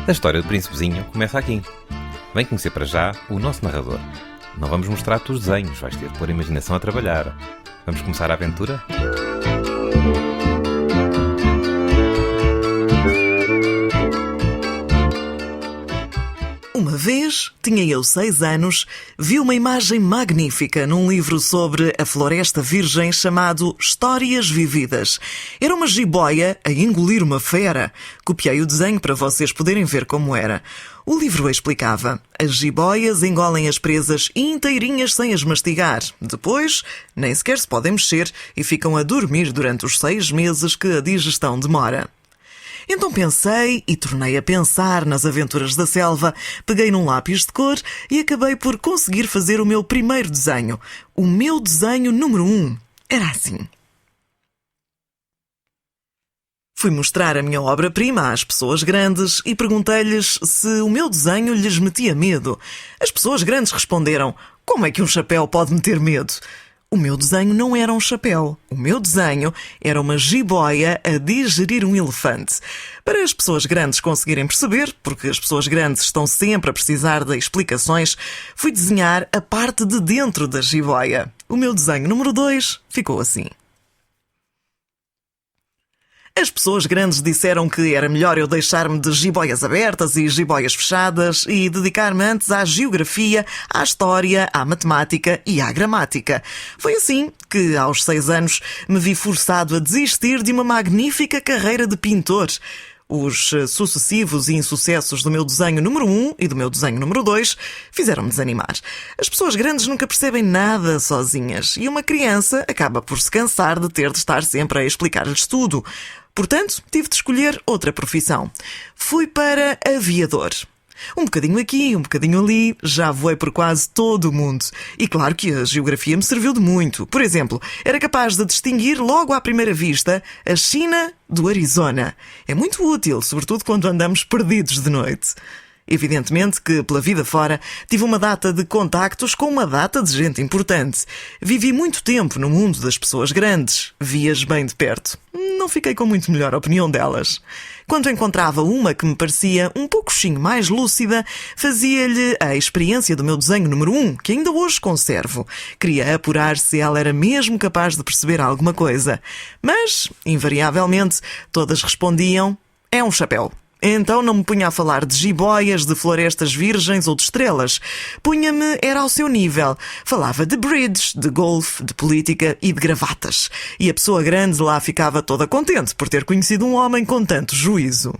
A história do Príncipezinho começa aqui. Vem conhecer para já o nosso narrador. Não vamos mostrar-te os desenhos, vais ter de pôr a imaginação a trabalhar. Vamos começar a aventura? Uma vez, tinha eu 6 anos, vi uma imagem magnífica num livro sobre a Floresta Virgem chamado Histórias Vividas. Era uma jiboia a engolir uma fera. Copiei o desenho para vocês poderem ver como era. O livro explicava: as jiboias engolem as presas inteirinhas sem as mastigar. Depois, nem sequer se podem mexer e ficam a dormir durante os 6 meses que a digestão demora. Então pensei e tornei a pensar nas aventuras da selva, peguei num lápis de cor e acabei por conseguir fazer o meu primeiro desenho. O meu desenho número 1 era assim. Fui mostrar a minha obra-prima às pessoas grandes e perguntei-lhes se o meu desenho lhes metia medo. As pessoas grandes responderam: como é que um chapéu pode meter medo? O meu desenho não era um chapéu. O meu desenho era uma jiboia a digerir um elefante. Para as pessoas grandes conseguirem perceber, porque as pessoas grandes estão sempre a precisar de explicações, fui desenhar a parte de dentro da jiboia. O meu desenho número 2 ficou assim. As pessoas grandes disseram que era melhor eu deixar-me de jiboias abertas e jiboias fechadas e dedicar-me antes à geografia, à história, à matemática e à gramática. Foi assim que, aos 6 anos, me vi forçado a desistir de uma magnífica carreira de pintor. Os sucessivos insucessos do meu desenho número 1 e do meu desenho número 2 fizeram-me desanimar. As pessoas grandes nunca percebem nada sozinhas e uma criança acaba por se cansar de ter de estar sempre a explicar-lhes tudo. Portanto, tive de escolher outra profissão. Fui para aviador. Um bocadinho aqui, um bocadinho ali, já voei por quase todo o mundo. E claro que a geografia me serviu de muito. Por exemplo, era capaz de distinguir logo à primeira vista a China do Arizona. É muito útil, sobretudo quando andamos perdidos de noite. Evidentemente que, pela vida fora, tive uma data de contactos com uma data de gente importante. Vivi muito tempo no mundo das pessoas grandes. Vi-as bem de perto. Não fiquei com muito melhor opinião delas. Quando encontrava uma que me parecia um pouquinho mais lúcida, fazia-lhe a experiência do meu desenho número 1, que ainda hoje conservo. Queria apurar se ela era mesmo capaz de perceber alguma coisa. Mas, invariavelmente, todas respondiam: é um chapéu. Então não me punha a falar de jiboias, de florestas virgens ou de estrelas. Punha-me, era ao seu nível. Falava de bridge, de golfe, de política e de gravatas. E a pessoa grande lá ficava toda contente por ter conhecido um homem com tanto juízo.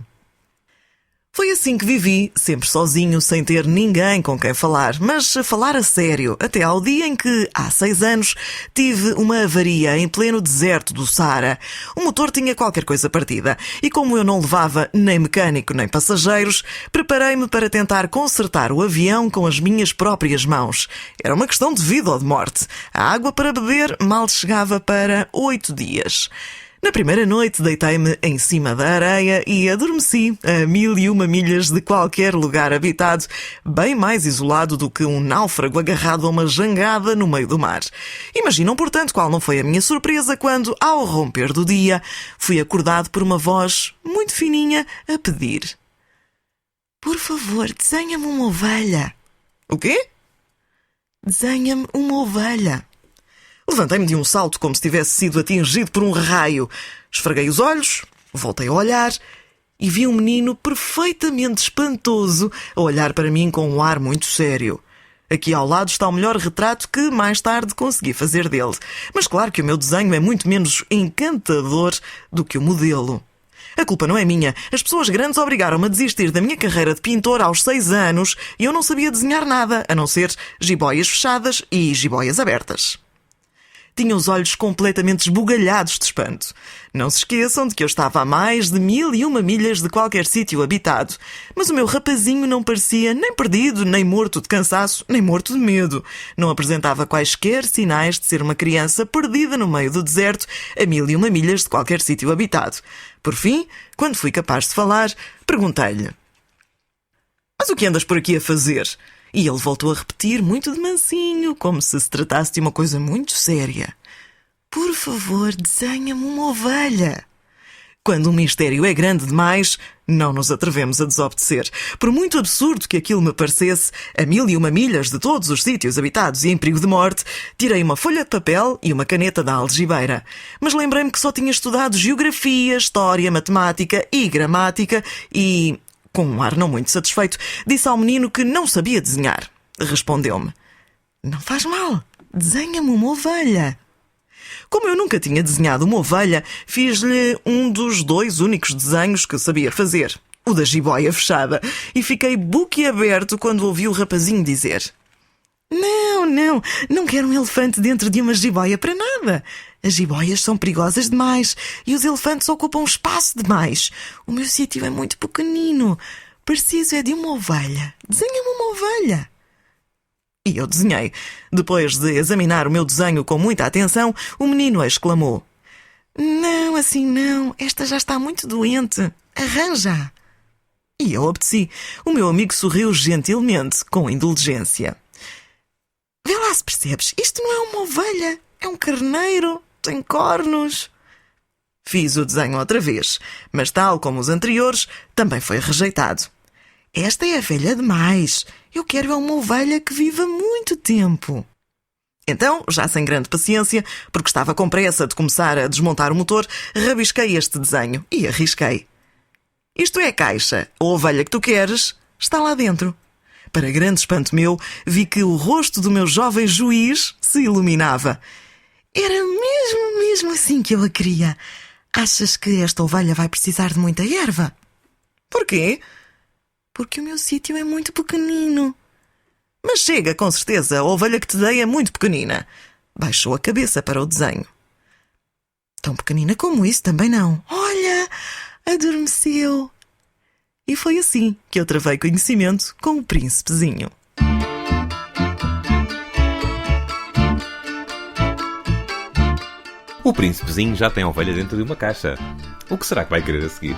Foi assim que vivi, sempre sozinho, sem ter ninguém com quem falar, mas a falar a sério, até ao dia em que, há 6 anos, tive uma avaria em pleno deserto do Saara. O motor tinha qualquer coisa partida, e como eu não levava nem mecânico nem passageiros, preparei-me para tentar consertar o avião com as minhas próprias mãos. Era uma questão de vida ou de morte. A água para beber mal chegava para 8 dias. Na primeira noite deitei-me em cima da areia e adormeci a 1001 milhas de qualquer lugar habitado, bem mais isolado do que um náufrago agarrado a uma jangada no meio do mar. Imaginam, portanto, qual não foi a minha surpresa quando, ao romper do dia, fui acordado por uma voz muito fininha a pedir: por favor, desenha-me uma ovelha. O quê? Desenha-me uma ovelha. Levantei-me de um salto como se tivesse sido atingido por um raio. Esfreguei os olhos, voltei a olhar e vi um menino perfeitamente espantoso a olhar para mim com um ar muito sério. Aqui ao lado está o melhor retrato que mais tarde consegui fazer dele. Mas claro que o meu desenho é muito menos encantador do que o modelo. A culpa não é minha. As pessoas grandes obrigaram-me a desistir da minha carreira de pintor aos 6 anos e eu não sabia desenhar nada, a não ser jiboias fechadas e jiboias abertas. Tinha os olhos completamente esbugalhados de espanto. Não se esqueçam de que eu estava a mais de 1001 milhas de qualquer sítio habitado, mas o meu rapazinho não parecia nem perdido, nem morto de cansaço, nem morto de medo. Não apresentava quaisquer sinais de ser uma criança perdida no meio do deserto a 1001 milhas de qualquer sítio habitado. Por fim, quando fui capaz de falar, perguntei-lhe: mas o que andas por aqui a fazer? E ele voltou a repetir muito de mansinho, como se tratasse de uma coisa muito séria: por favor, desenha-me uma ovelha. quando um mistério é grande demais, não nos atrevemos a desobedecer. Por muito absurdo que aquilo me parecesse, a 1001 milhas de todos os sítios habitados e em perigo de morte, tirei uma folha de papel e uma caneta da algibeira. Mas lembrei-me que só tinha estudado geografia, história, matemática e gramática e, com um ar não muito satisfeito, disse ao menino que não sabia desenhar. Respondeu-me: "Não faz mal, desenha-me uma ovelha." Como eu nunca tinha desenhado uma ovelha, fiz-lhe um dos 2 únicos desenhos que sabia fazer, o da jiboia fechada, e fiquei boquiaberto quando ouvi o rapazinho dizer: Não quero um elefante dentro de uma jiboia para nada. As jiboias são perigosas demais e os elefantes ocupam espaço demais. O meu sítio é muito pequenino. Preciso é de uma ovelha. Desenha-me uma ovelha." E eu desenhei. Depois de examinar o meu desenho com muita atenção, o menino exclamou: "Não, assim não. Esta já está muito doente. Arranja." E eu obedeci. O meu amigo sorriu gentilmente, com indulgência. "Vê lá se percebes. Isto não é uma ovelha. É um carneiro. Tem cornos." Fiz o desenho outra vez, mas tal como os anteriores, também foi rejeitado. "Esta é velha demais. Eu quero uma ovelha que viva muito tempo." Então, já sem grande paciência, porque estava com pressa de começar a desmontar o motor, rabisquei este desenho e arrisquei. "Isto é a caixa. A ovelha que tu queres está lá dentro." Para grande espanto meu, vi que o rosto do meu jovem juiz se iluminava. "Era mesmo assim que eu a queria. Achas que esta ovelha vai precisar de muita erva?" "Porquê?" "Porque o meu sítio é muito pequenino." "Mas chega, com certeza, a ovelha que te dei é muito pequenina." Baixou a cabeça para o desenho. "Tão pequenina como isso também não. Olha, adormeceu." E foi assim que eu travei conhecimento com o príncipezinho. O príncipezinho já tem a ovelha dentro de uma caixa. O que será que vai querer a seguir?